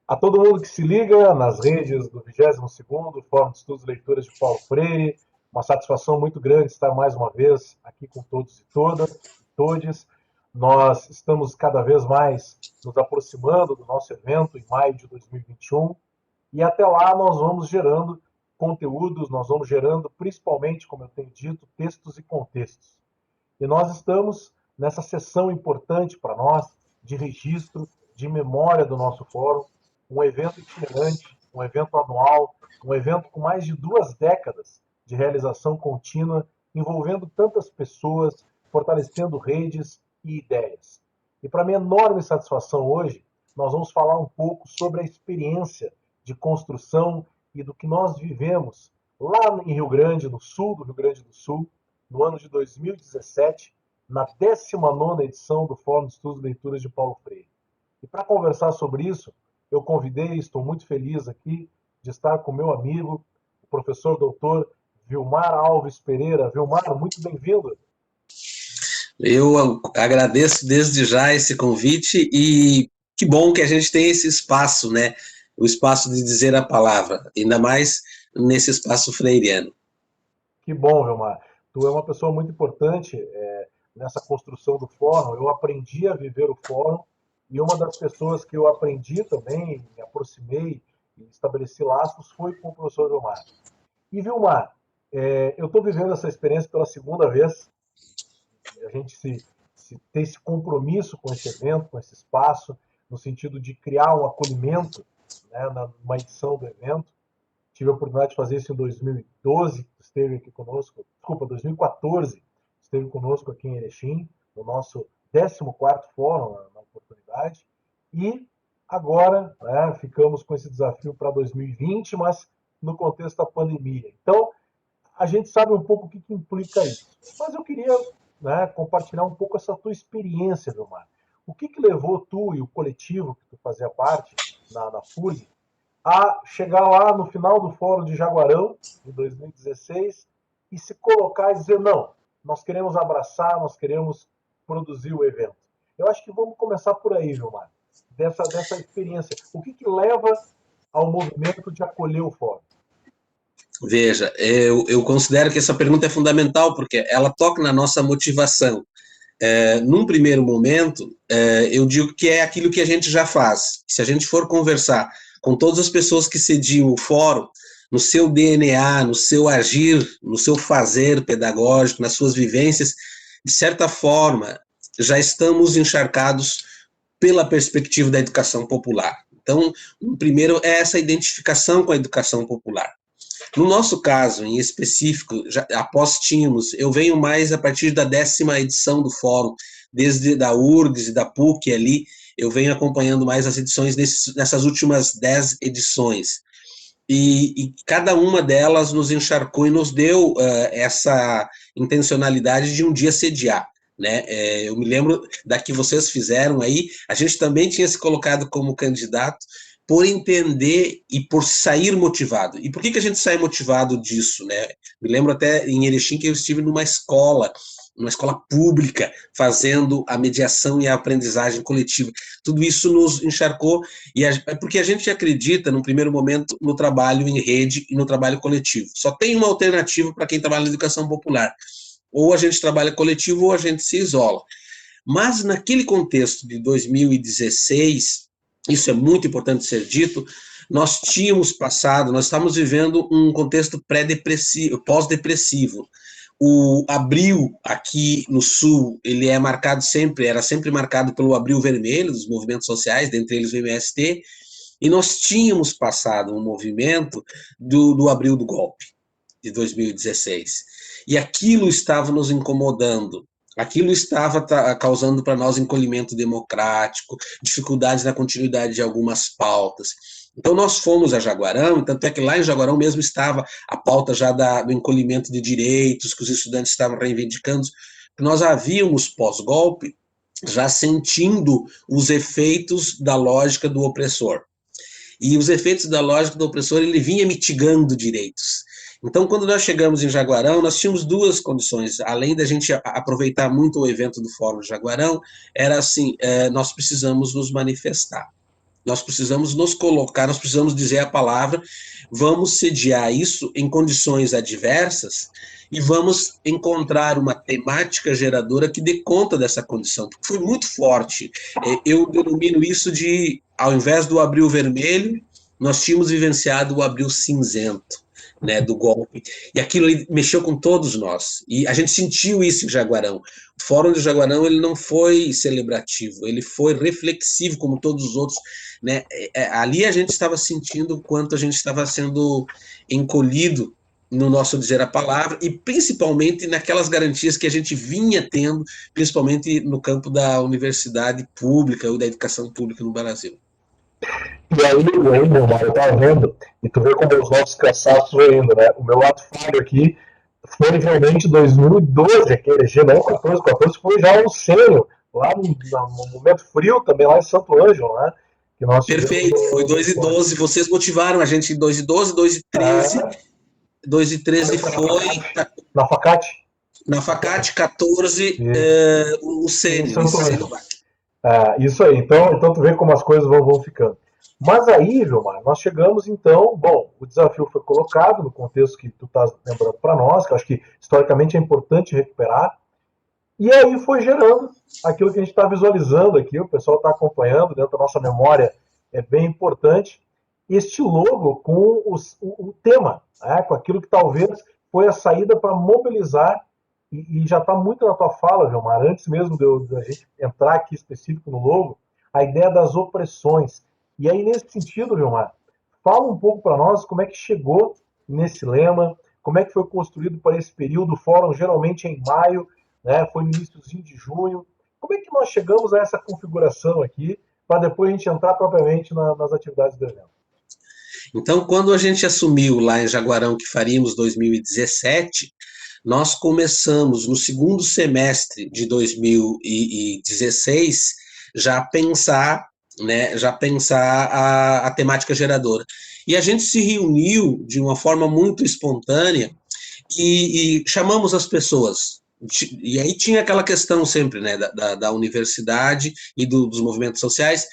A todo mundo que se liga nas redes do 22º Fórum de Estudos e Leituras de Paulo Freire, uma satisfação muito grande estar mais uma vez aqui com todos e todes. Nós estamos cada vez mais nos aproximando do nosso evento em maio de 2021 e até lá nós vamos gerando conteúdos, nós vamos gerando principalmente, como eu tenho dito, textos e contextos. E nós estamos nessa sessão importante para nós de registro, de memória do nosso fórum, um evento itinerante, um evento anual, um evento com mais de 2 décadas de realização contínua, envolvendo tantas pessoas, fortalecendo redes e ideias. E para minha enorme satisfação hoje, nós vamos falar um pouco sobre a experiência de construção e do que nós vivemos lá em Rio Grande, no sul do Rio Grande do Sul, no ano de 2017, na 19ª edição do Fórum de Estudos e Leituras de Paulo Freire. E para conversar sobre isso, eu convidei, estou muito feliz aqui de estar com meu amigo, o professor doutor Vilmar Alves Pereira. Vilmar, muito bem-vindo. Eu agradeço desde já esse convite e que bom que a gente tem esse espaço, né? O espaço de dizer a palavra, ainda mais nesse espaço freiriano. Que bom, Vilmar. Tu é uma pessoa muito importante nessa construção do fórum. Eu aprendi a viver o fórum e uma das pessoas que eu aprendi também, me aproximei e estabeleci laços foi com o professor Vilmar. E Vilmar, eu estou vivendo essa experiência pela segunda vez. A gente se ter esse compromisso com esse evento, com esse espaço, no sentido de criar um acolhimento, né, numa edição do evento. Tive a oportunidade de fazer isso em 2012, esteve aqui conosco, desculpa, 2014, esteve conosco aqui em Erechim, no nosso 14º fórum, na oportunidade, e agora, né, ficamos com esse desafio para 2020, mas no contexto da pandemia. Então, a gente sabe um pouco o que implica isso, mas eu queria, né, compartilhar um pouco essa tua experiência, Vilmar. O que levou tu e o coletivo que tu fazia parte, na FURG, a chegar lá no final do Fórum de Jaguarão, de 2016, e se colocar e dizer, não, nós queremos abraçar, nós queremos produzir o evento. Eu acho que vamos começar por aí, Vilmar, dessa experiência. O que leva ao movimento de acolher o Fórum? Veja, eu considero que essa pergunta é fundamental, porque ela toca na nossa motivação. Num primeiro momento, eu digo que é aquilo que a gente já faz. Se a gente for conversar com todas as pessoas que sediam o fórum, no seu DNA, no seu agir, no seu fazer pedagógico, nas suas vivências, de certa forma, já estamos encharcados pela perspectiva da educação popular. Então, o primeiro é essa identificação com a educação popular. No nosso caso, em específico, após tínhamos, eu venho mais a partir da 10ª edição do fórum, desde da URGS e da PUC ali, eu venho acompanhando mais as edições nessas últimas 10 edições. E cada uma delas nos encharcou e nos deu essa intencionalidade de um dia sediar. Né? Eu me lembro da que vocês fizeram aí, a gente também tinha se colocado como candidato, por entender e por sair motivado. E por que a gente sai motivado disso, né? Me lembro até em Erechim que eu estive numa escola pública, fazendo a mediação e a aprendizagem coletiva. Tudo isso nos encharcou, porque a gente acredita, num primeiro momento, no trabalho em rede e no trabalho coletivo. Só tem uma alternativa para quem trabalha na educação popular. Ou a gente trabalha coletivo ou a gente se isola. Mas naquele contexto de 2016, isso é muito importante ser dito, nós estávamos vivendo um contexto pré-depressivo, pós-depressivo. O abril aqui no sul, ele era sempre marcado pelo abril vermelho dos movimentos sociais, dentre eles o MST, e nós tínhamos passado um movimento do abril do golpe, de 2016. E aquilo estava nos incomodando. Aquilo estava causando para nós encolhimento democrático, dificuldades na continuidade de algumas pautas. Então nós fomos a Jaguarão, tanto é que lá em Jaguarão mesmo estava a pauta já do encolhimento de direitos que os estudantes estavam reivindicando. Nós havíamos, pós-golpe, já sentindo os efeitos da lógica do opressor. E os efeitos da lógica do opressor, ele vinha mitigando direitos. Então, quando nós chegamos em Jaguarão, nós tínhamos duas condições. Além da gente aproveitar muito o evento do Fórum de Jaguarão, era assim, nós precisamos nos manifestar. nós precisamos nos colocar, nós precisamos dizer a palavra, vamos sediar isso em condições adversas e vamos encontrar uma temática geradora que dê conta dessa condição, porque foi muito forte. Eu denomino isso de, ao invés do abril vermelho, nós tínhamos vivenciado o abril cinzento, né, do golpe, e aquilo mexeu com todos nós, e a gente sentiu isso em Jaguarão. O Fórum de Jaguarão, ele não foi celebrativo, ele foi reflexivo, como todos os outros, né? Ali a gente estava sentindo o quanto a gente estava sendo encolhido no nosso dizer a palavra, e principalmente naquelas garantias que a gente vinha tendo, principalmente no campo da universidade pública ou da educação pública no Brasil. E aí, meu irmão, eu tava vendo, e tu vê como os nossos cansaços vão indo, né? O meu ato falho aqui foi realmente 2012, aquele G, não 14, 14 foi já o sênior, lá no momento frio também, lá em Santo Ângelo, né? Que nós Perfeito, foi 2 e 12, vocês motivaram a gente em 2 e 12, 2 e 13, 2 e 13 foi na Facate. Na Facate, 14, o sênior. Isso aí, então tu vê como as coisas vão ficando. Mas aí, Vilmar, nós chegamos então, bom, o desafio foi colocado no contexto que tu estás lembrando para nós, que eu acho que historicamente é importante recuperar, e aí foi gerando aquilo que a gente está visualizando aqui, o pessoal está acompanhando, dentro da nossa memória é bem importante, este logo com o tema, né, com aquilo que talvez foi a saída para mobilizar, e já está muito na tua fala, Vilmar, antes mesmo de a gente entrar aqui específico no logo, a ideia das opressões. E aí, nesse sentido, Vilmar, fala um pouco para nós como é que chegou nesse lema, como é que foi construído para esse período, o fórum geralmente em maio, né, foi no iníciozinho de junho. Como é que nós chegamos a essa configuração aqui, para depois a gente entrar propriamente nas atividades do evento? Então, quando a gente assumiu lá em Jaguarão que faríamos 2017, nós começamos no segundo semestre de 2016 já pensar, né, já pensar a temática geradora. E a gente se reuniu de uma forma muito espontânea e chamamos as pessoas. E aí tinha aquela questão sempre, né, da universidade e dos movimentos sociais,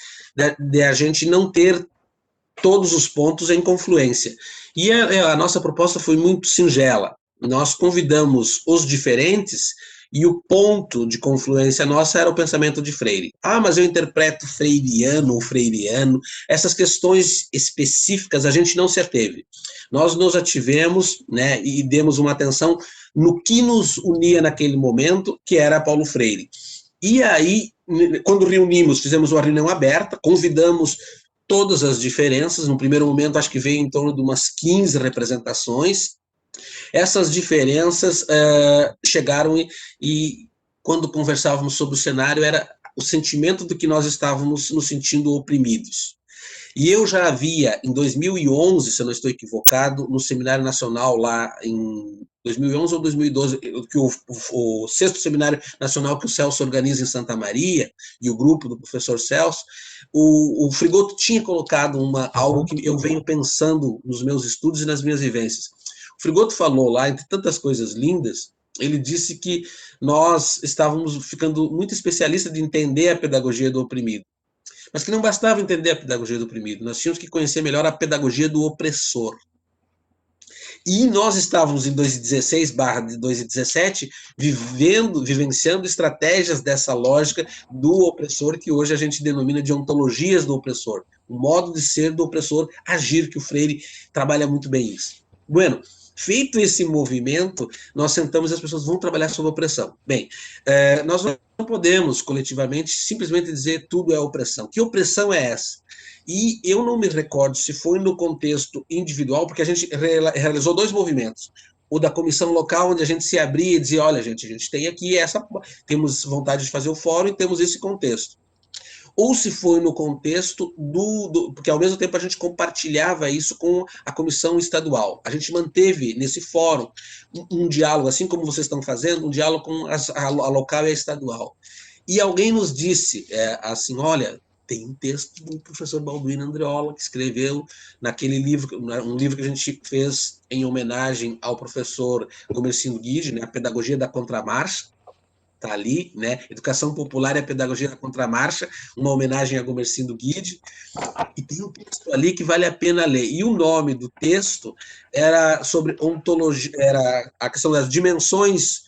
de a gente não ter todos os pontos em confluência. E a nossa proposta foi muito singela. Nós convidamos os diferentes e o ponto de confluência nossa era o pensamento de Freire. Ah, mas eu interpreto freiriano ou freiriano. Essas questões específicas a gente não se ateve. Nós nos ativemos, né, e demos uma atenção no que nos unia naquele momento, que era Paulo Freire. E aí, quando reunimos, fizemos uma reunião aberta, convidamos todas as diferenças. No primeiro momento, acho que veio em torno de umas 15 representações. Essas diferenças chegaram e, quando conversávamos sobre o cenário, era o sentimento de que nós estávamos nos sentindo oprimidos. E eu já havia, em 2011, se eu não estou equivocado, no Seminário Nacional lá em 2011 ou 2012, que o sexto Seminário Nacional que o Celso organiza em Santa Maria, e o grupo do professor Celso, o Frigoto tinha colocado algo que eu venho pensando nos meus estudos e nas minhas vivências. O Frigoto falou lá, entre tantas coisas lindas, ele disse que nós estávamos ficando muito especialistas de entender a pedagogia do oprimido, mas que não bastava entender a pedagogia do oprimido, nós tínhamos que conhecer melhor a pedagogia do opressor. E nós estávamos em 2016/2017 vivenciando estratégias dessa lógica do opressor, que hoje a gente denomina de ontologias do opressor, o modo de ser do opressor, agir, que o Freire trabalha muito bem isso. Bueno, feito esse movimento, nós sentamos e as pessoas vão trabalhar sobre opressão. Bem, nós não podemos coletivamente simplesmente dizer tudo é opressão. Que opressão é essa? E eu não me recordo se foi no contexto individual, porque a gente realizou 2 movimentos. O da comissão local, onde a gente se abria e dizia, olha, gente, a gente tem aqui temos vontade de fazer o fórum e temos esse contexto. Ou se foi no contexto porque ao mesmo tempo a gente compartilhava isso com a comissão estadual. A gente manteve nesse fórum um diálogo, assim como vocês estão fazendo, um diálogo com a local e a estadual. E alguém nos disse, assim, olha, tem um texto do professor Balduino Andreola, que escreveu naquele livro, um livro que a gente fez em homenagem ao professor Gomercindo Guide, né, A Pedagogia da Contramarcha, tá ali, né? Educação Popular e a Pedagogia na Contramarcha, uma homenagem a Gomercindo Guide, e tem um texto ali que vale a pena ler. E o nome do texto era sobre ontologia, era a questão das dimensões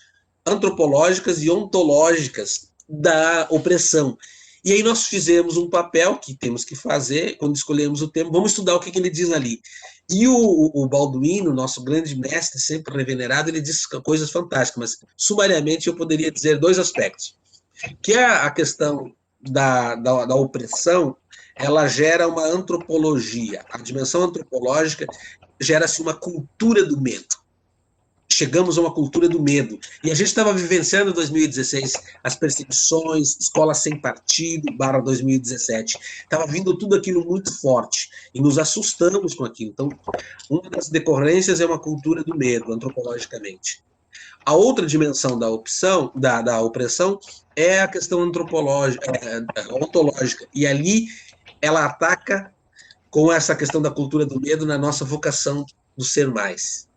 antropológicas e ontológicas da opressão. E aí nós fizemos um papel que temos que fazer, quando escolhemos o tema, vamos estudar o que ele diz ali. E o Balduino, nosso grande mestre, sempre revenerado, ele diz coisas fantásticas, mas sumariamente eu poderia dizer dois aspectos. Que é a questão da opressão, ela gera uma antropologia. A dimensão antropológica gera-se uma cultura do medo. Chegamos a uma cultura do medo. E a gente estava vivenciando em 2016 as perseguições, escola sem partido, / 2017. Estava vindo tudo aquilo muito forte. E nos assustamos com aquilo. Então, uma das decorrências é uma cultura do medo, antropologicamente. A outra dimensão da opção, da opressão, é a questão antropológica, ontológica. E ali ela ataca com essa questão da cultura do medo na nossa vocação do ser mais.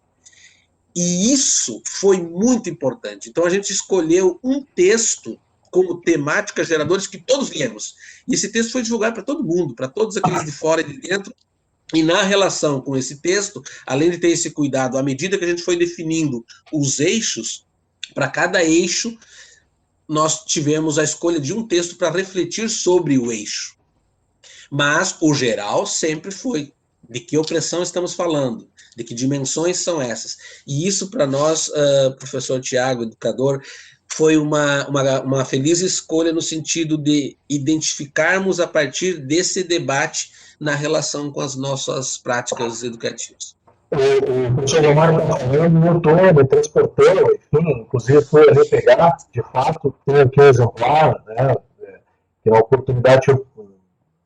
E isso foi muito importante. Então a gente escolheu um texto como temática geradores que todos lemos. E esse texto foi divulgado para todo mundo, para todos aqueles de fora e de dentro. E na relação com esse texto, além de ter esse cuidado, à medida que a gente foi definindo os eixos, para cada eixo, nós tivemos a escolha de um texto para refletir sobre o eixo. Mas o geral sempre foi de que opressão estamos falando, de que dimensões são essas. E isso para nós, professor Tiago, educador, foi uma feliz escolha no sentido de identificarmos a partir desse debate na relação com as nossas práticas educativas. O professor Omar montou, me transportou, enfim, inclusive foi ali pegar, de fato, tem aqui um exemplar, né, que na oportunidade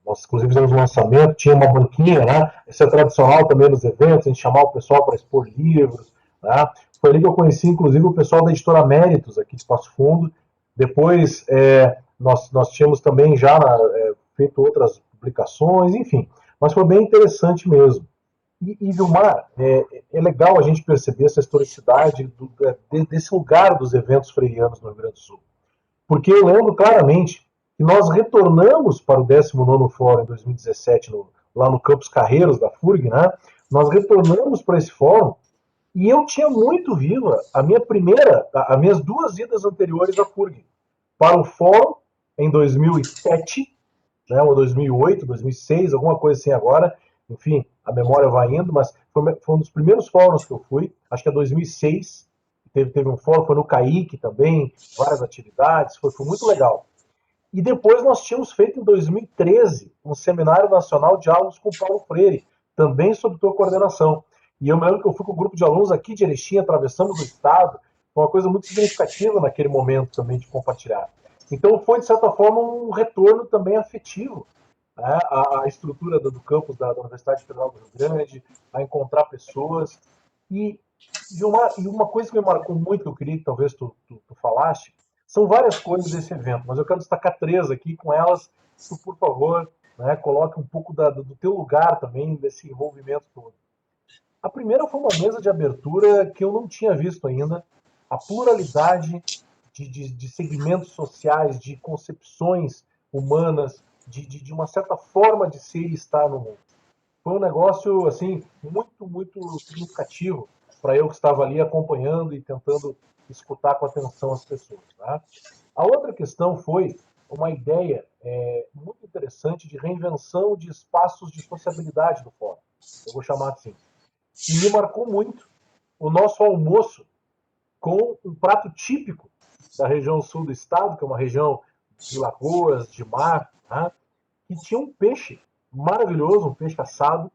nós inclusive fizemos um lançamento, tinha uma banquinha, né, isso é tradicional também nos eventos, a gente chamar o pessoal para expor livros, né, foi ali que eu conheci inclusive o pessoal da editora Méritos, aqui de Passo Fundo, depois nós tínhamos também já feito outras publicações, enfim, mas foi bem interessante mesmo. E Vilmar, é legal a gente perceber essa historicidade desse lugar dos eventos freirianos no Rio Grande do Sul. Porque eu lembro claramente que nós retornamos para o 19º Fórum em 2017, lá no Campus Carreiros da FURG, né? Nós retornamos para esse fórum e eu tinha muito viva as minhas duas idas anteriores à FURG. Para o fórum, em 2007, né, ou 2008, 2006, alguma coisa assim agora, enfim, a memória vai indo, mas foi um dos primeiros fóruns que eu fui, acho que é 2006, teve um fórum, foi no CAIC também, várias atividades, foi muito legal. E depois nós tínhamos feito em 2013 um seminário nacional de diálogos com Paulo Freire, também sob tua coordenação. E eu me lembro que eu fui com um grupo de alunos aqui de Erechim, atravessamos o estado, foi uma coisa muito significativa naquele momento também de compartilhar. Então foi, de certa forma, um retorno também afetivo, né, à estrutura do campus da Universidade Federal do Rio Grande, a encontrar pessoas. E uma coisa que me marcou muito, que eu queria que talvez tu falaste, são várias coisas desse evento, mas eu quero destacar três aqui, com elas, tu, por favor, né, coloque um pouco do teu lugar também, desse envolvimento todo. A primeira foi uma mesa de abertura que eu não tinha visto ainda, a pluralidade de segmentos sociais, de concepções humanas, de uma certa forma de ser e estar no mundo. Foi um negócio assim muito, muito significativo para eu que estava ali acompanhando e tentando escutar com atenção as pessoas. Tá? A outra questão foi uma ideia muito interessante de reinvenção de espaços de sociabilidade do fórum. Eu vou chamar assim. E me marcou muito o nosso almoço com um prato típico da região sul do estado, que é uma região de lagoas, de mar, né? E tinha um peixe maravilhoso, um peixe assado,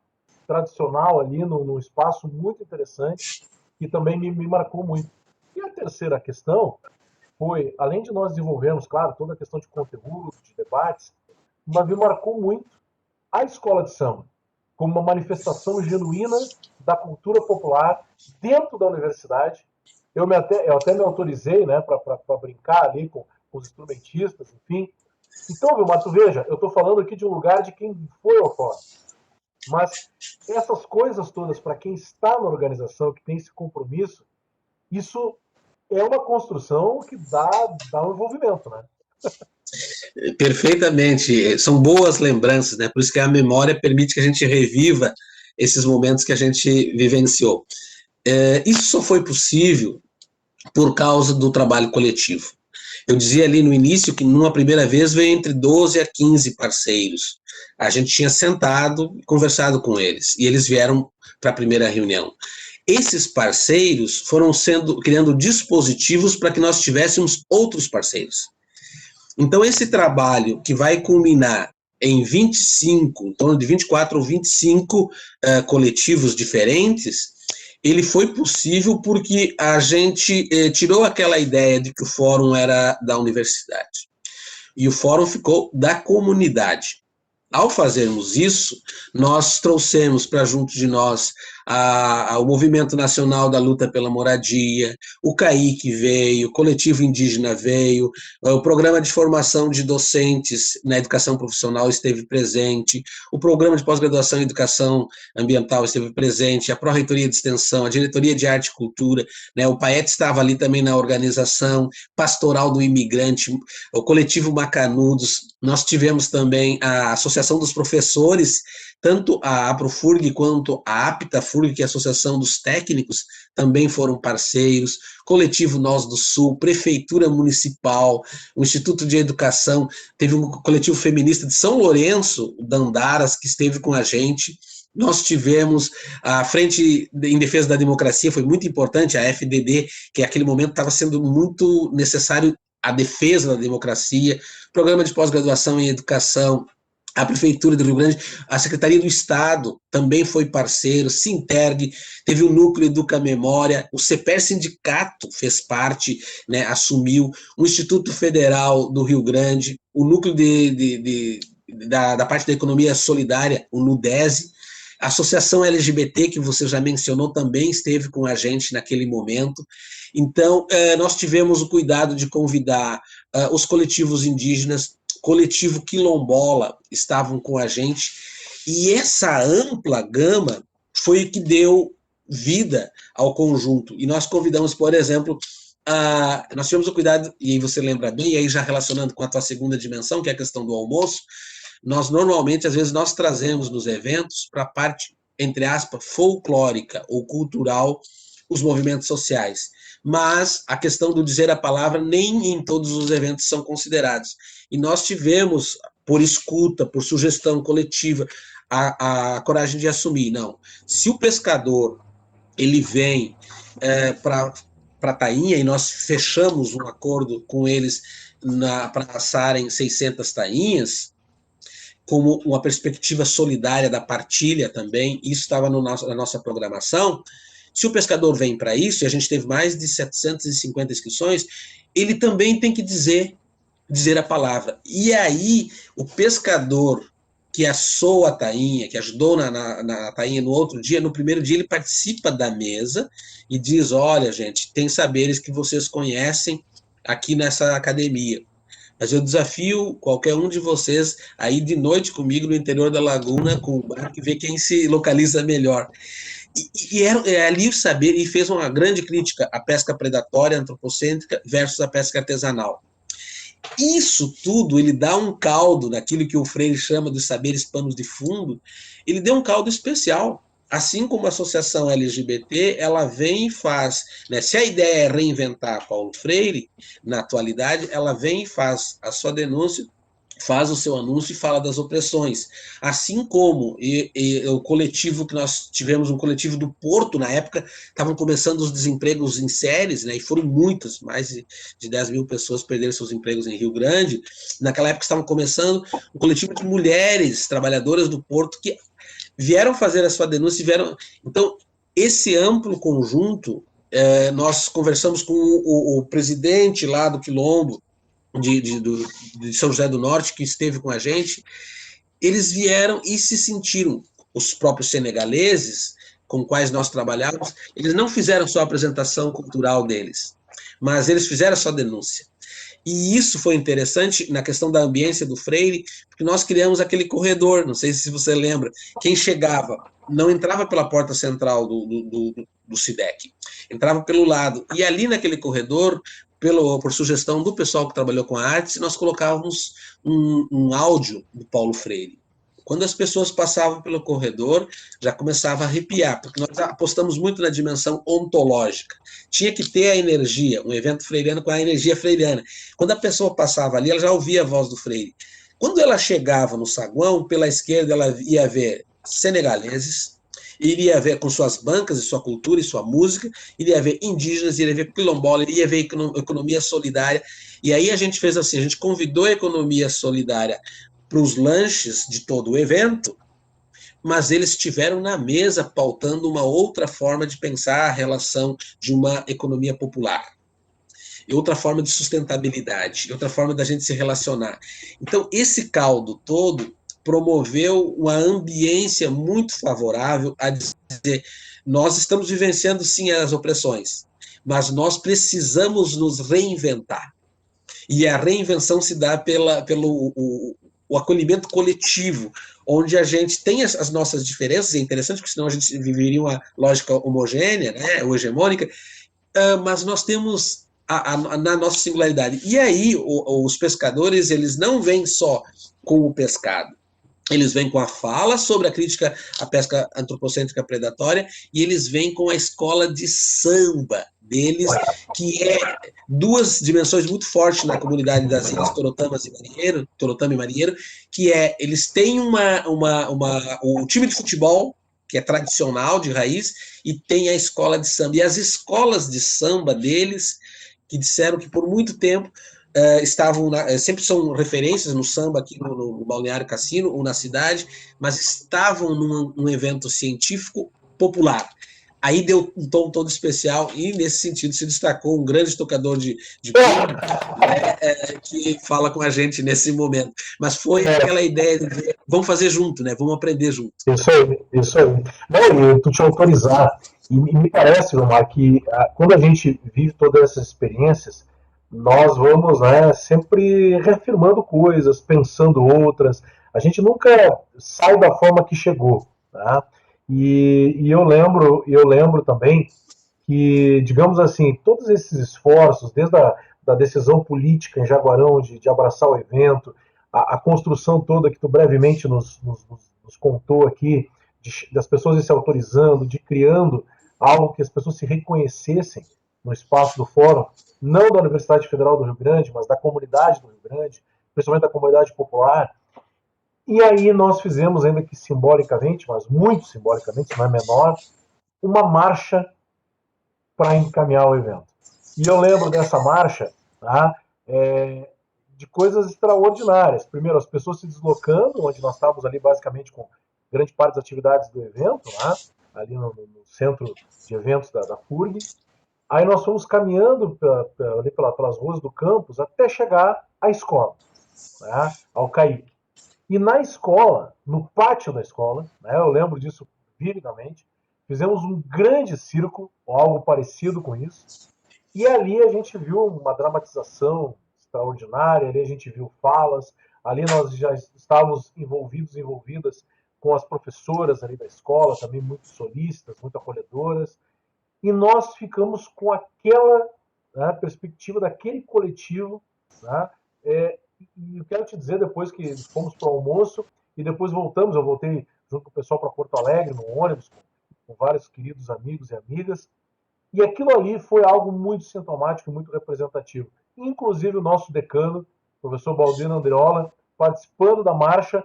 tradicional ali, num espaço muito interessante, que também me marcou muito. E a terceira questão foi, além de nós desenvolvermos, claro, toda a questão de conteúdo, de debates, mas me marcou muito a escola de samba, como uma manifestação genuína da cultura popular dentro da universidade. Eu até me autorizei, né, para brincar ali com os instrumentistas, enfim. Então, Vilmar, tu veja, eu estou falando aqui de um lugar de quem foi ao fórum. Mas essas coisas todas, para quem está na organização, que tem esse compromisso, isso é uma construção que dá um envolvimento, né? Perfeitamente, são boas lembranças, né? Por isso que a memória permite que a gente reviva esses momentos que a gente vivenciou. Isso só foi possível por causa do trabalho coletivo. Eu dizia ali no início que numa primeira vez veio entre 12 a 15 parceiros. A gente tinha sentado e conversado com eles, e eles vieram para a primeira reunião. Esses parceiros foram criando dispositivos para que nós tivéssemos outros parceiros. Então, esse trabalho que vai culminar em 25, em torno de 24 ou 25 coletivos diferentes, ele foi possível porque a gente tirou aquela ideia de que o fórum era da universidade. E o fórum ficou da comunidade. Ao fazermos isso, nós trouxemos para junto de nós o Movimento Nacional da Luta pela Moradia, o CAIC veio, o Coletivo Indígena veio, o Programa de Formação de Docentes na Educação Profissional esteve presente, o Programa de Pós-Graduação em Educação Ambiental esteve presente, a Pró-Reitoria de Extensão, a Diretoria de Arte e Cultura, né, o PAET estava ali também na organização, Pastoral do Imigrante, o Coletivo Macanudos, nós tivemos também a Associação dos Professores, tanto a Aprofurg quanto a APTAFurg, que é a Associação dos Técnicos, também foram parceiros, Coletivo Nós do Sul, Prefeitura Municipal, o Instituto de Educação, teve um coletivo feminista de São Lourenço, o Dandaras, que esteve com a gente. Nós tivemos a Frente em Defesa da Democracia, foi muito importante, a FDD, que naquele momento estava sendo muito necessário a defesa da democracia, programa de pós-graduação em educação, a Prefeitura do Rio Grande, a Secretaria do Estado também foi parceiro, Sinterg, teve o Núcleo Educa Memória, o CEPER Sindicato fez parte, né, assumiu, o Instituto Federal do Rio Grande, o Núcleo da parte da Economia Solidária, o NUDESE, a Associação LGBT, que você já mencionou, também esteve com a gente naquele momento. Então, nós tivemos o cuidado de convidar os coletivos indígenas, coletivo quilombola, estavam com a gente, e essa ampla gama foi o que deu vida ao conjunto. E nós convidamos, por exemplo, nós tivemos o cuidado, e aí você lembra bem, e aí já relacionando com a tua segunda dimensão, que é a questão do almoço, nós normalmente, às vezes, nós trazemos nos eventos para a parte, entre aspas, folclórica ou cultural, os movimentos sociais. Mas a questão do dizer a palavra nem em todos os eventos são considerados. E nós tivemos, por escuta, por sugestão coletiva, a coragem de assumir, não. Se o pescador ele vem para a tainha, e nós fechamos um acordo com eles para assarem 600 tainhas, como uma perspectiva solidária da partilha também, isso estava na nossa programação. Se o pescador vem para isso, e a gente teve mais de 750 inscrições, ele também tem que dizer a palavra. E aí, o pescador que assou a tainha, que ajudou na tainha no outro dia, no primeiro dia ele participa da mesa e diz, olha, gente, tem saberes que vocês conhecem aqui nessa academia. Mas eu desafio qualquer um de vocês a ir de noite comigo no interior da laguna com o barco e ver quem se localiza melhor. E é ali o saber, e fez uma grande crítica à pesca predatória, antropocêntrica, versus a pesca artesanal. Isso tudo, ele dá um caldo naquilo que o Freire chama de saberes panos de fundo, ele deu um caldo especial. Assim como a associação LGBT, ela vem e faz, né, se a ideia é reinventar Paulo Freire, na atualidade, ela vem e faz a sua denúncia, faz o seu anúncio e fala das opressões. Assim como o coletivo que nós tivemos, um coletivo do Porto, na época, estavam começando os desempregos em séries, né, e foram muitas, mais de 10 mil pessoas perderam seus empregos em Rio Grande. Naquela época estavam começando um coletivo de mulheres trabalhadoras do Porto que vieram fazer a sua denúncia, então, esse amplo conjunto, nós conversamos com o presidente lá do Quilombo, de São José do Norte, que esteve com a gente, eles vieram e se sentiram, os próprios senegaleses, com quais nós trabalhávamos, eles não fizeram só a apresentação cultural deles, mas eles fizeram a sua denúncia. E isso foi interessante na questão da ambiência do Freire, porque nós criamos aquele corredor, não sei se você lembra, quem chegava não entrava pela porta central do SIDEC, entrava pelo lado. E ali naquele corredor, por sugestão do pessoal que trabalhou com a arte, nós colocávamos um áudio do Paulo Freire. Quando as pessoas passavam pelo corredor, já começava a arrepiar, porque nós apostamos muito na dimensão ontológica. Tinha que ter a energia, um evento freiriano com a energia freiriana. Quando a pessoa passava ali, ela já ouvia a voz do Freire. Quando ela chegava no saguão, pela esquerda ela ia ver senegaleses, iria ver com suas bancas e sua cultura e sua música, iria ver indígenas, iria ver quilombola, iria ver economia solidária. E aí a gente fez assim, a gente convidou a economia solidária para os lanches de todo o evento, mas eles estiveram na mesa pautando uma outra forma de pensar a relação de uma economia popular, e outra forma de sustentabilidade, e outra forma da gente se relacionar. Então, esse caldo todo promoveu uma ambiência muito favorável a dizer, nós estamos vivenciando, sim, as opressões, mas nós precisamos nos reinventar. E a reinvenção se dá pelo o acolhimento coletivo, onde a gente tem as nossas diferenças, é interessante, porque senão a gente viveria uma lógica homogênea, né, ou hegemônica, mas nós temos na nossa singularidade. E aí, os pescadores, eles não vêm só com o pescado, eles vêm com a fala sobre a crítica à pesca antropocêntrica predatória, e eles vêm com a escola de samba deles, que é duas dimensões muito fortes na comunidade das Ilhas Torotama e Marinheiro, que é, eles têm o time de futebol, que é tradicional, de raiz, e tem a escola de samba. E as escolas de samba deles, que disseram que por muito tempo estavam, sempre são referências no samba aqui no Balneário Cassino, ou na cidade, mas estavam num evento científico popular. Aí deu um tom todo especial, e nesse sentido se destacou um grande tocador de pingo, né, que fala com a gente nesse momento. Mas foi aquela ideia de dizer, vamos fazer junto, né? Vamos aprender junto. Isso aí, isso aí. Não, e tu te autorizar. E me parece, Omar, que quando a gente vive todas essas experiências, nós vamos, né, sempre reafirmando coisas, pensando outras. A gente nunca sai da forma que chegou. Tá? E eu lembro também que, digamos assim, todos esses esforços, desde da decisão política em Jaguarão de abraçar o evento, a construção toda que tu brevemente nos contou aqui, das pessoas se autorizando, de criando algo que as pessoas se reconhecessem no espaço do fórum, não da Universidade Federal do Rio Grande, mas da comunidade do Rio Grande, principalmente da comunidade popular. E aí nós fizemos, ainda que simbolicamente, mas muito simbolicamente, se não é menor, uma marcha para encaminhar o evento. E eu lembro dessa marcha, tá, de coisas extraordinárias. Primeiro, as pessoas se deslocando, onde nós estávamos ali basicamente com grande parte das atividades do evento, né, ali no centro de eventos da FURG. Aí nós fomos caminhando ali pelas ruas do campus até chegar à escola, né, ao CAIC. E na escola, no pátio da escola, né, eu lembro disso vividamente, fizemos um grande círculo, ou algo parecido com isso, e ali a gente viu uma dramatização extraordinária, ali a gente viu falas, ali nós já estávamos envolvidas com as professoras ali da escola, também muito solícitas, muito acolhedoras, e nós ficamos com aquela, né, perspectiva daquele coletivo, né, e eu quero te dizer, depois que fomos para o almoço e depois voltamos, eu voltei junto com o pessoal para Porto Alegre, no ônibus, com vários queridos amigos e amigas, e aquilo ali foi algo muito sintomático, muito representativo. Inclusive o nosso decano, o professor Baldino Andreola, participando da marcha,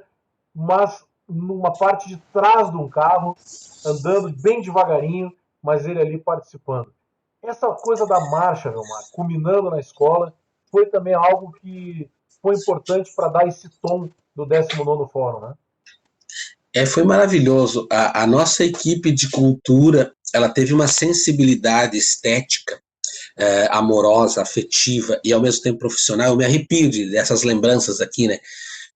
mas numa parte de trás de um carro, andando bem devagarinho, mas ele ali participando. Essa coisa da marcha, Vilmar, culminando na escola, foi também algo que foi importante para dar esse tom do 19º Fórum, né? Foi maravilhoso. A nossa equipe de cultura, ela teve uma sensibilidade estética, amorosa, afetiva e ao mesmo tempo profissional. Eu me arrepio dessas lembranças aqui, né?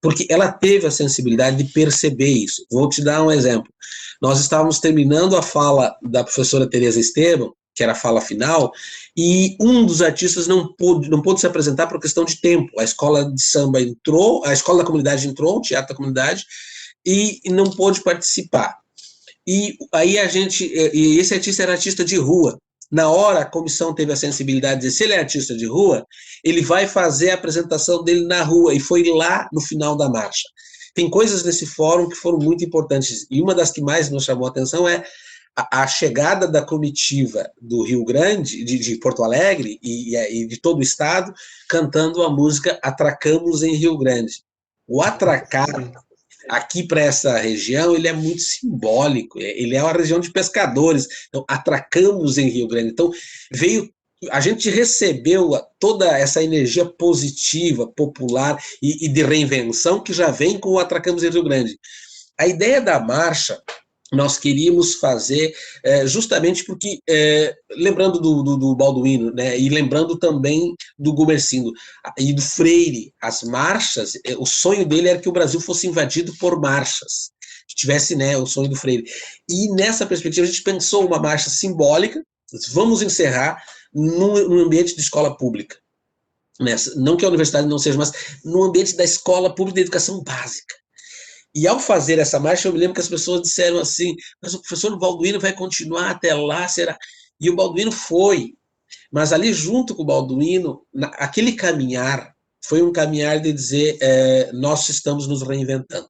Porque ela teve a sensibilidade de perceber isso. Vou te dar um exemplo. Nós estávamos terminando a fala da professora Tereza Esteban, que era a fala final, e um dos artistas não pôde se apresentar por questão de tempo. A escola de samba entrou, a escola da comunidade entrou, o teatro da comunidade, e não pôde participar. E aí e esse artista era artista de rua. Na hora, a comissão teve a sensibilidade de dizer, se ele é artista de rua, ele vai fazer a apresentação dele na rua, e foi lá no final da marcha. Tem coisas nesse fórum que foram muito importantes, e uma das que mais nos chamou a atenção é a chegada da comitiva do Rio Grande, de Porto Alegre e de todo o estado, cantando a música Atracamos em Rio Grande. O atracar aqui para essa região, ele é muito simbólico, ele é uma região de pescadores, então atracamos em Rio Grande, então a gente recebeu toda essa energia positiva, popular e de reinvenção que já vem com o Atracamos em Rio Grande. A ideia da marcha nós queríamos fazer justamente porque, lembrando do Balduino, né, e lembrando também do Gumersindo e do Freire, as marchas, o sonho dele era que o Brasil fosse invadido por marchas, que tivesse, né, o sonho do Freire. E nessa perspectiva a gente pensou uma marcha simbólica, vamos encerrar num ambiente de escola pública. Não que a universidade não seja, mas no ambiente da escola pública de educação básica. E ao fazer essa marcha, eu me lembro que as pessoas disseram assim, mas o professor Balduino vai continuar até lá, será? E o Balduino foi, mas ali junto com o Balduino, aquele caminhar, foi um caminhar de dizer, nós estamos nos reinventando.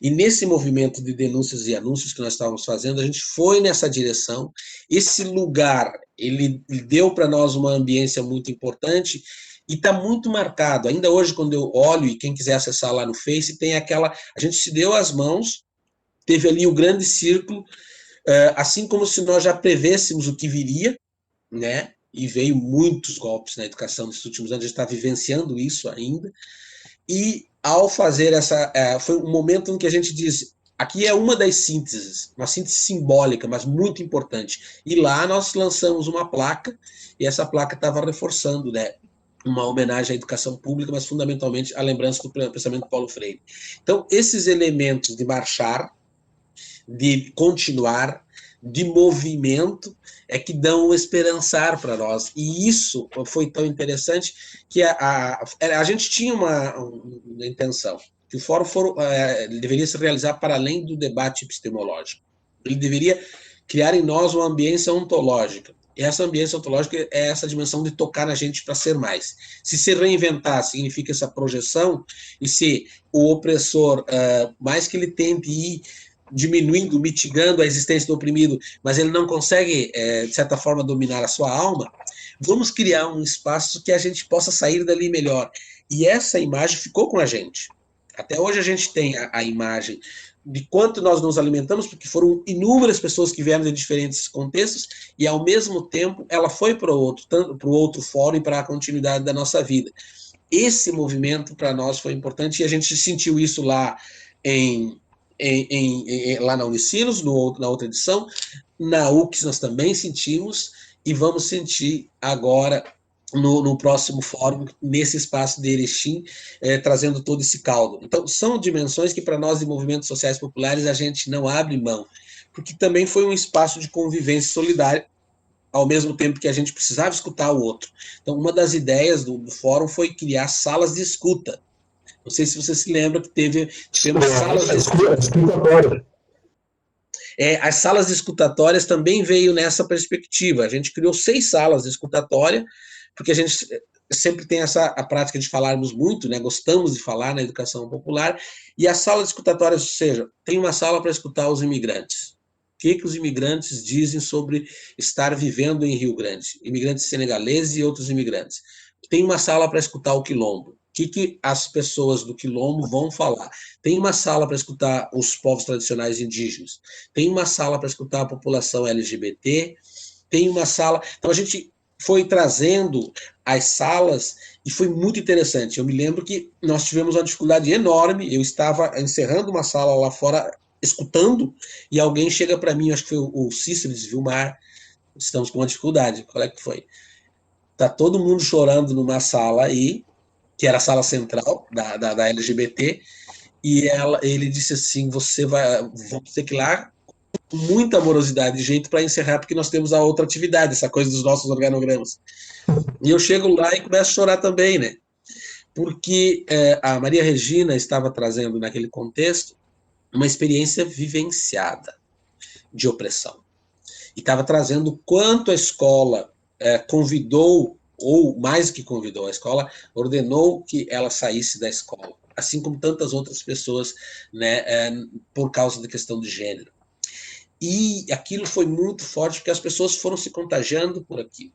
E nesse movimento de denúncias e anúncios que nós estávamos fazendo, a gente foi nessa direção. Esse lugar, ele deu para nós uma ambiência muito importante e está muito marcado. Ainda hoje, quando eu olho, e quem quiser acessar lá no Face, tem aquela... A gente se deu as mãos, teve ali o grande círculo, assim como se nós já prevêssemos o que viria, né? E veio muitos golpes na educação nesses últimos anos, a gente está vivenciando isso ainda. E ao fazer foi um momento em que a gente diz, aqui é uma das sínteses, uma síntese simbólica, mas muito importante. E lá nós lançamos uma placa, e essa placa estava reforçando, né, uma homenagem à educação pública, mas fundamentalmente a lembrança do pensamento de Paulo Freire. Então, esses elementos de marchar, de continuar, de movimento, é que dão o esperançar para nós. E isso foi tão interessante que a gente tinha uma intenção, que o fórum deveria se realizar para além do debate epistemológico. Ele deveria criar em nós uma ambiência ontológica. E essa ambiência ontológica é essa dimensão de tocar na gente para ser mais. Se reinventar significa essa projeção, e se o opressor, mais que ele tente ir diminuindo, mitigando a existência do oprimido, mas ele não consegue, de certa forma, dominar a sua alma, vamos criar um espaço que a gente possa sair dali melhor. E essa imagem ficou com a gente. Até hoje a gente tem a imagem de quanto nós nos alimentamos, porque foram inúmeras pessoas que vieram de diferentes contextos, e ao mesmo tempo ela foi para o outro fórum e para a continuidade da nossa vida. Esse movimento para nós foi importante, e a gente sentiu isso lá lá na Unicinos, na outra edição, na UX nós também sentimos, e vamos sentir agora no próximo fórum, nesse espaço de Erechim, trazendo todo esse caldo. Então, são dimensões que para nós de movimentos sociais populares a gente não abre mão, porque também foi um espaço de convivência solidária, ao mesmo tempo que a gente precisava escutar o outro. Então, uma das ideias do fórum foi criar salas de escuta. Não sei se você se lembra que tivemos salas de escutatórias. As salas escutatórias também veio nessa perspectiva. A gente criou 6 salas de escutatória, porque a gente sempre tem a prática de falarmos muito, né? Gostamos de falar na educação popular, e as salas escutatórias, ou seja, tem uma sala para escutar os imigrantes. O que os imigrantes dizem sobre estar vivendo em Rio Grande? Imigrantes senegaleses e outros imigrantes. Tem uma sala para escutar o quilombo. O que as pessoas do quilombo vão falar? Tem uma sala para escutar os povos tradicionais indígenas. Tem uma sala para escutar a população LGBT. Tem uma sala... Então, a gente foi trazendo as salas e foi muito interessante. Eu me lembro que nós tivemos uma dificuldade enorme. Eu estava encerrando uma sala lá fora, escutando, e alguém chega para mim, acho que foi o Cícero, diz, Vilmar, estamos com uma dificuldade. Qual é que foi? Tá todo mundo chorando numa sala aí, que era a sala central da LGBT, e ele disse assim, vamos ter que ir lá com muita amorosidade de jeito para encerrar, porque nós temos a outra atividade, essa coisa dos nossos organogramas. E eu chego lá e começo a chorar também, né? Porque a Maria Regina estava trazendo naquele contexto uma experiência vivenciada. de opressão. E estava trazendo o quanto a escola convidou, ou mais que convidou, a escola ordenou que ela saísse da escola, assim como tantas outras pessoas, né, por causa da questão de gênero. E aquilo foi muito forte, porque as pessoas foram se contagiando por aquilo.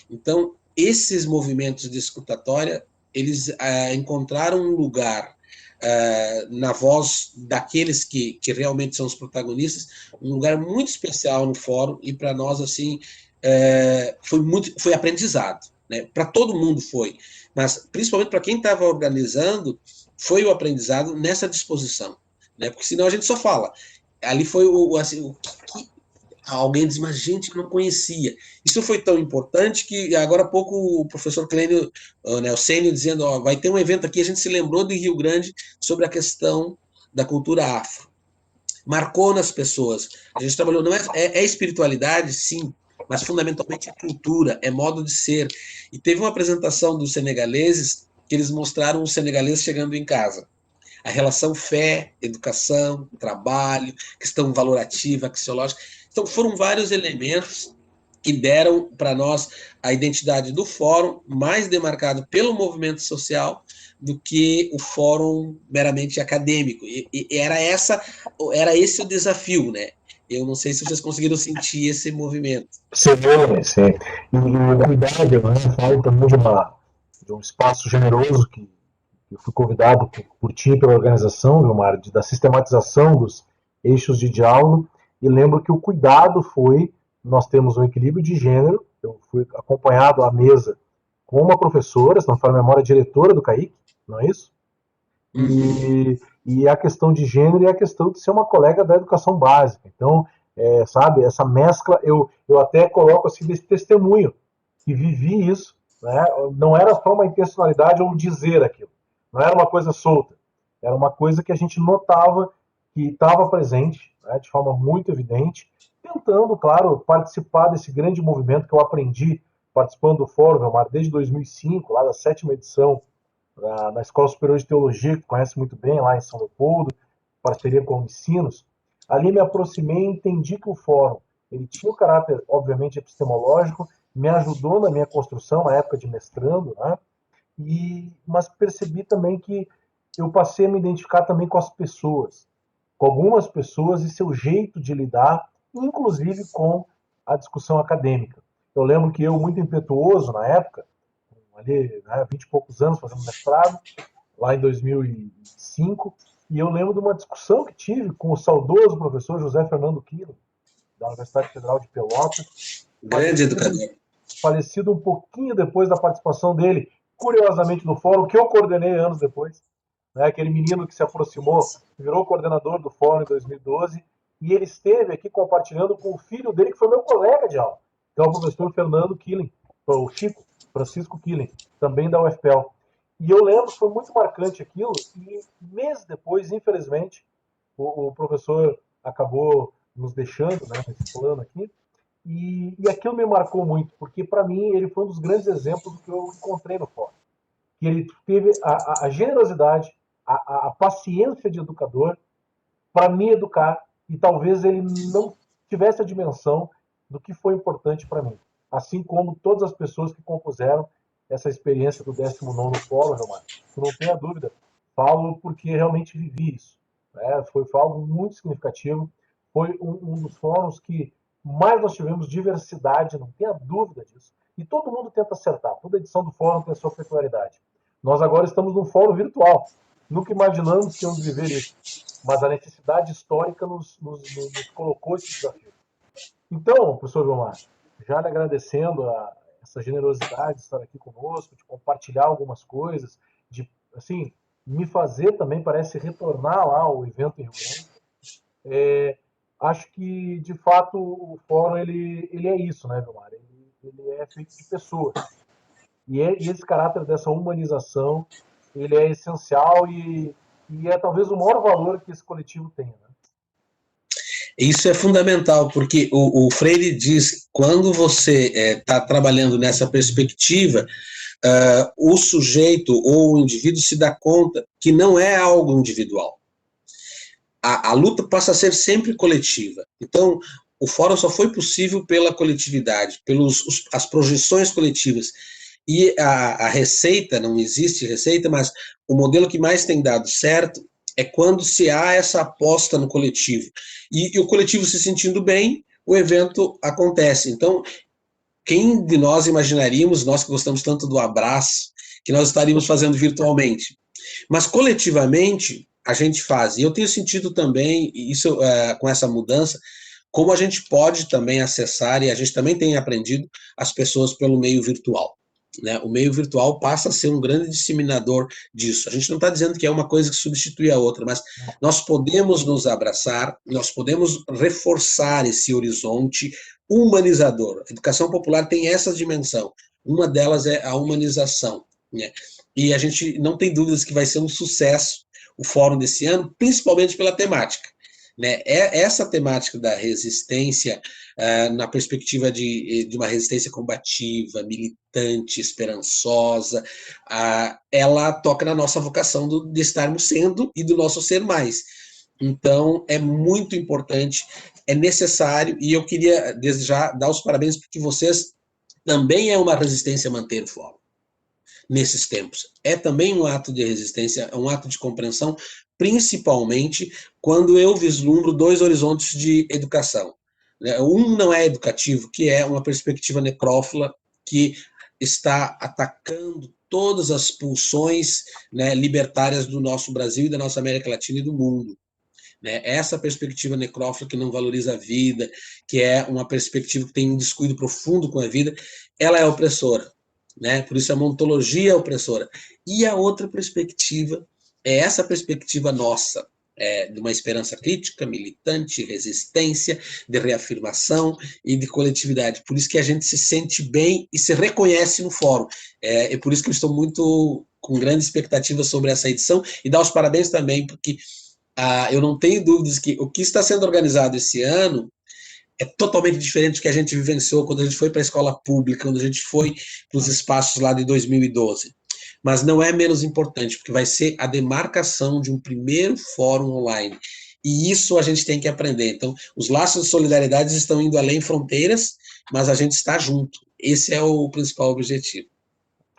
Então, esses movimentos de escutatória, eles encontraram um lugar na voz daqueles que realmente são os protagonistas, um lugar muito especial no fórum, e para nós, assim, foi aprendizado, né? Para todo mundo foi, mas principalmente para quem estava organizando, foi o aprendizado nessa disposição, né? Porque senão a gente só fala. Ali foi o que alguém diz, mas gente que não conhecia. Isso foi tão importante que agora há pouco o professor Clênio, o Sênio, dizendo, vai ter um evento aqui, a gente se lembrou de Rio Grande sobre a questão da cultura afro. Marcou nas pessoas. A gente trabalhou, não é espiritualidade, sim, mas fundamentalmente é cultura, é modo de ser. E teve uma apresentação dos senegaleses que eles mostraram os senegaleses chegando em casa. A relação fé, educação, trabalho, questão valorativa, axiológica. Então, foram vários elementos que deram para nós a identidade do fórum, mais demarcado pelo movimento social do que o fórum meramente acadêmico. E era esse o desafio, né? Eu não sei se vocês conseguiram sentir esse movimento. Sim, sim. E cuidado, né? Falo também de um espaço generoso que eu fui convidado por ti, pela organização, Vilmar, da sistematização dos eixos de diálogo, e lembro que o cuidado foi, nós temos um equilíbrio de gênero, eu fui acompanhado à mesa com uma professora, se não for a memória, diretora do CAIC, não é isso? E a questão de gênero e a questão de ser uma colega da educação básica. Então, sabe, essa mescla, eu até coloco assim desse testemunho, que vivi isso, né? Não era só uma intencionalidade ou um dizer aquilo, não era uma coisa solta, era uma coisa que a gente notava que estava presente, né, de forma muito evidente, tentando, claro, participar desse grande movimento que eu aprendi participando do Fórum Vilmar desde 2005, lá da 7ª edição, na Escola Superior de Teologia, que conhece muito bem, lá em São Leopoldo, parceria com o Ensinos. Ali me aproximei e entendi que o fórum ele tinha o caráter, obviamente, epistemológico, me ajudou na minha construção, na época de mestrando, né? Mas percebi também que eu passei a me identificar também com as pessoas, com algumas pessoas e seu jeito de lidar, inclusive com a discussão acadêmica. Eu lembro que eu, muito impetuoso na época, ali, né, 20 e poucos anos, fazendo mestrado, lá em 2005, e eu lembro de uma discussão que tive com o saudoso professor José Fernando Quilo, da Universidade Federal de Pelotas, Grande educador. Falecido um pouquinho depois da participação dele, curiosamente, no fórum, que eu coordenei anos depois, né, aquele menino que se aproximou, virou coordenador do fórum em 2012, e ele esteve aqui compartilhando com o filho dele, que foi meu colega de aula, que é o professor Fernando Killing, o Chico, Francisco Killing, também da UFPEL. E eu lembro que foi muito marcante aquilo, e meses depois, infelizmente, o professor acabou nos deixando, né, nesse plano aqui, e aquilo me marcou muito, porque para mim ele foi um dos grandes exemplos do que eu encontrei no fórum. Que ele teve a generosidade, a paciência de educador para me educar, e talvez ele não tivesse a dimensão do que foi importante para mim. Assim como todas as pessoas que compuseram essa experiência do 19º Fórum, Romar. Não tenha dúvida, falo porque realmente vivi isso. Né? Foi algo muito significativo, foi um dos fóruns que mais nós tivemos diversidade, não tenha dúvida disso. E todo mundo tenta acertar, toda edição do fórum tem a sua peculiaridade. Nós agora estamos num fórum virtual, nunca imaginamos que íamos viver isso, mas a necessidade histórica nos colocou esse desafio. Então, professor Vilmar, já lhe agradecendo essa generosidade de estar aqui conosco, de compartilhar algumas coisas, de, assim, me fazer também, parece, retornar lá ao evento em Rio Grande. Acho que, de fato, o fórum, ele é isso, né, Vilmar? Ele é feito de pessoas. E esse caráter dessa humanização, ele é essencial e é talvez o maior valor que esse coletivo tem, né? Isso é fundamental, porque o Freire diz, quando você está trabalhando nessa perspectiva, o sujeito ou o indivíduo se dá conta que não é algo individual. A luta passa a ser sempre coletiva. Então, o fórum só foi possível pela coletividade, as projeções coletivas. E a receita, não existe receita, mas o modelo que mais tem dado certo é quando se há essa aposta no coletivo. E o coletivo se sentindo bem, o evento acontece. Então, quem de nós imaginaríamos, nós que gostamos tanto do abraço, que nós estaríamos fazendo virtualmente? Mas coletivamente a gente faz. E eu tenho sentido também, isso com essa mudança, como a gente pode também acessar, e a gente também tem aprendido, as pessoas pelo meio virtual. Né? O meio virtual passa a ser um grande disseminador disso. A gente não está dizendo que é uma coisa que substitui a outra, mas nós podemos nos abraçar, nós podemos reforçar esse horizonte humanizador. A educação popular tem essa dimensão. Uma delas é a humanização. Né? E a gente não tem dúvidas que vai ser um sucesso o fórum desse ano, principalmente pela temática. Né? Essa temática da resistência, na perspectiva de uma resistência combativa, militante, esperançosa, ela toca na nossa vocação de estarmos sendo e do nosso ser mais. Então, é muito importante, é necessário, e eu queria, desde já, dar os parabéns porque vocês também é uma resistência manter o fórum nesses tempos. É também um ato de resistência, é um ato de compreensão, principalmente quando eu vislumbro dois horizontes de educação. Um não é educativo, que é uma perspectiva necrófila que está atacando todas as pulsões, né, libertárias do nosso Brasil e da nossa América Latina e do mundo. Né? Essa perspectiva necrófila que não valoriza a vida, que é uma perspectiva que tem um descuido profundo com a vida, ela é opressora. Né? Por isso a ontologia é opressora. E a outra perspectiva é essa perspectiva nossa, de uma esperança crítica, militante, resistência, de reafirmação e de coletividade. Por isso que a gente se sente bem e se reconhece no fórum. É por isso que eu estou muito com grande expectativa sobre essa edição e dar os parabéns também, porque eu não tenho dúvidas que o que está sendo organizado esse ano é totalmente diferente do que a gente vivenciou quando a gente foi para a escola pública, quando a gente foi para os espaços lá de 2012. Mas não é menos importante, porque vai ser a demarcação de um primeiro fórum online. E isso a gente tem que aprender. Então, os laços de solidariedade estão indo além fronteiras, mas a gente está junto. Esse é o principal objetivo.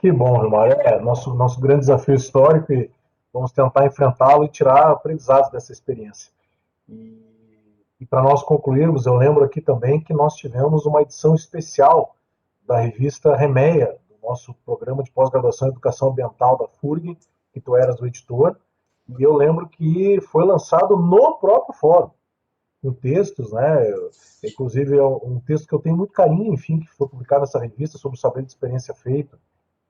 Que bom, Gilmar. Nosso grande desafio histórico e vamos tentar enfrentá-lo e tirar aprendizados dessa experiência. E para nós concluirmos, eu lembro aqui também que nós tivemos uma edição especial da revista Remeia, do nosso programa de pós-graduação em educação ambiental da FURG, que tu eras o editor, e eu lembro que foi lançado no próprio fórum, com textos, né? Inclusive é um texto que eu tenho muito carinho, enfim, que foi publicado nessa revista sobre o saber de experiência feito,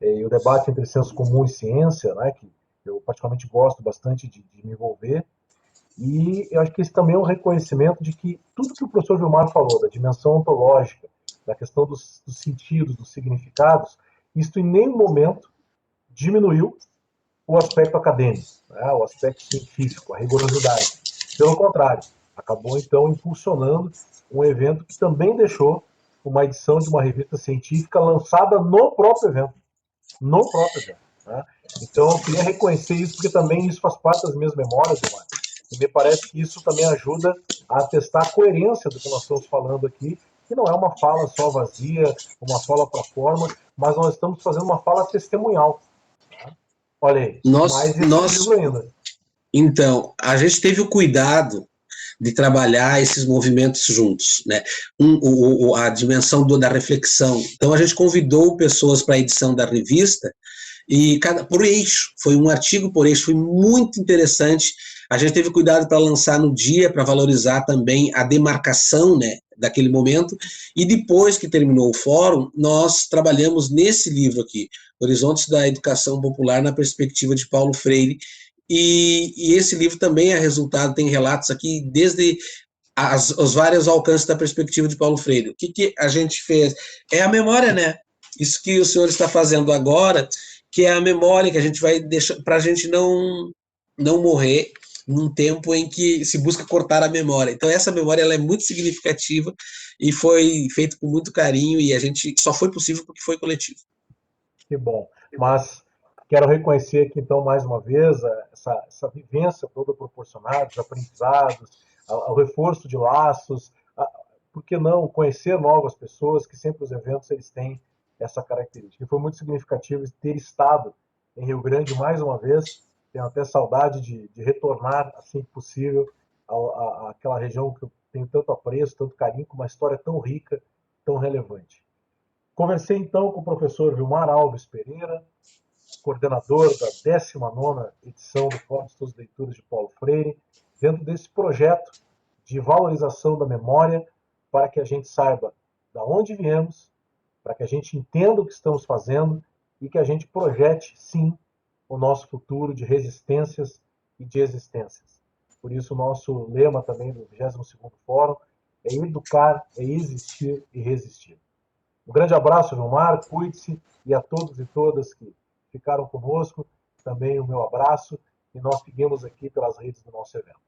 e o debate entre senso comum e ciência, né? Que eu particularmente gosto bastante de me envolver. E eu acho que isso também é um reconhecimento de que tudo que o professor Gilmar falou, da dimensão ontológica, da questão dos sentidos, dos significados, isso em nenhum momento diminuiu o aspecto acadêmico, né, o aspecto científico, a rigorosidade. Pelo contrário, acabou então impulsionando um evento que também deixou uma edição de uma revista científica lançada no próprio evento. No próprio evento. Né? Então eu queria reconhecer isso, porque também isso faz parte das minhas memórias, Gilmar. E me parece que isso também ajuda a atestar a coerência do que nós estamos falando aqui, que não é uma fala só vazia, uma fala para forma, mas nós estamos fazendo uma fala testemunhal. Tá? Olha aí, mais exclusivo ainda. Então, a gente teve o cuidado de trabalhar esses movimentos juntos, né? A dimensão da reflexão. Então, a gente convidou pessoas para a edição da revista e por eixo, foi um artigo por eixo, foi muito interessante. A gente teve cuidado para lançar no dia, para valorizar também a demarcação, né, daquele momento, e depois que terminou o fórum, nós trabalhamos nesse livro aqui, Horizontes da Educação Popular na Perspectiva de Paulo Freire, e esse livro também é resultado, tem relatos aqui desde os vários alcances da perspectiva de Paulo Freire. O que a gente fez? É a memória, né? Isso que o senhor está fazendo agora, que é a memória que a gente vai deixar para a gente não morrer num tempo em que se busca cortar a memória. Então essa memória ela é muito significativa e foi feito com muito carinho e a gente só foi possível porque foi coletivo. Que bom. Mas quero reconhecer aqui então mais uma vez essa vivência toda proporcionada, os aprendizados, ao reforço de laços, por que não conhecer novas pessoas, que sempre os eventos eles têm essa característica. E foi muito significativo ter estado em Rio Grande mais uma vez, tenho até saudade de retornar assim que possível àquela região que eu tenho tanto apreço, tanto carinho, com uma história tão rica, tão relevante. Conversei então com o professor Vilmar Alves Pereira, coordenador da 19ª edição do Fórum de Estudos e Leituras de Paulo Freire, dentro desse projeto de valorização da memória, para que a gente saiba da onde viemos, para que a gente entenda o que estamos fazendo e que a gente projete, sim, o nosso futuro de resistências e de existências. Por isso, o nosso lema também do 22º Fórum é educar, é existir e resistir. Um grande abraço, Vilmar, cuide-se, e a todos e todas que ficaram conosco, também o meu abraço, e nós seguimos aqui pelas redes do nosso evento.